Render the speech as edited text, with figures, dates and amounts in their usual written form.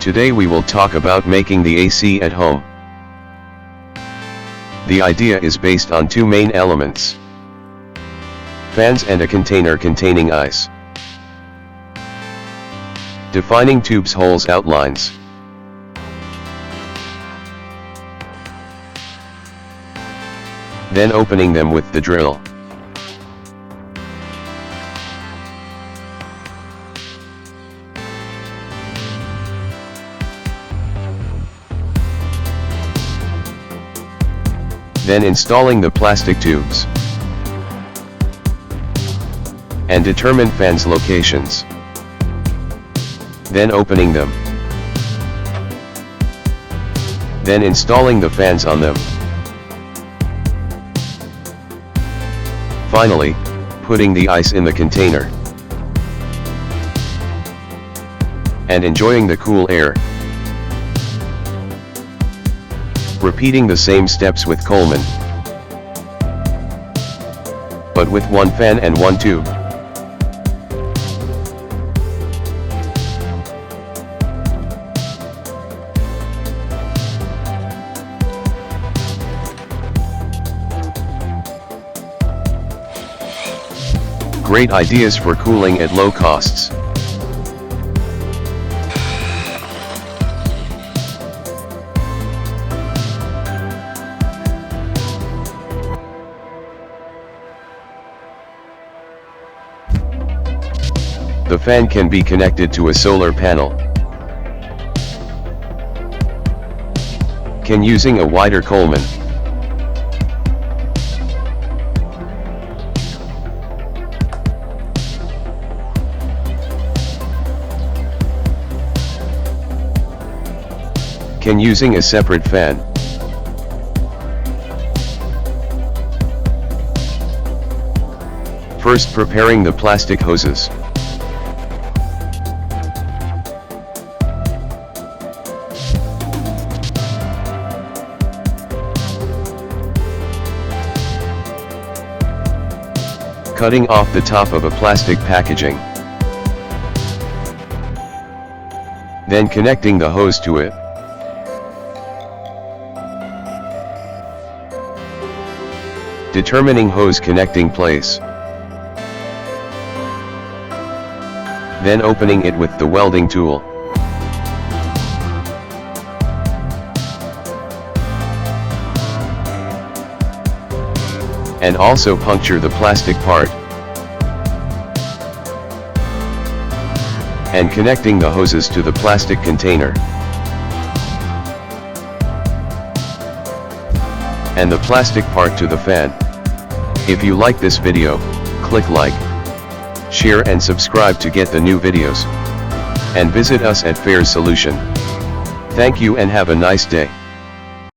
Today we will talk about making the AC at home. The idea is based on two main elements: fans and a container containing ice. Defining tubes, holes, outlines. Then opening them with the drill. Then installing the plastic tubes. And determine fans' locations. Then opening them. Then installing the fans on them. Finally, putting the ice in the container. And enjoying the cool air. Repeating the same steps with Coleman, but with one fan and one tube. Great ideas for cooling at low costs. The fan can be connected to a solar panel. Can using a wider Coleman. Can using a separate fan. First, preparing the plastic hoses. Cutting off the top of a plastic packaging. Then connecting the hose to it. Determining hose connecting place. Then opening it with the welding tool. And also puncture the plastic part. And connecting the hoses to the plastic container. And the plastic part to the fan. If you like this video, click like, share and subscribe to get the new videos. And visit us at Fair's Solution. Thank you and have a nice day.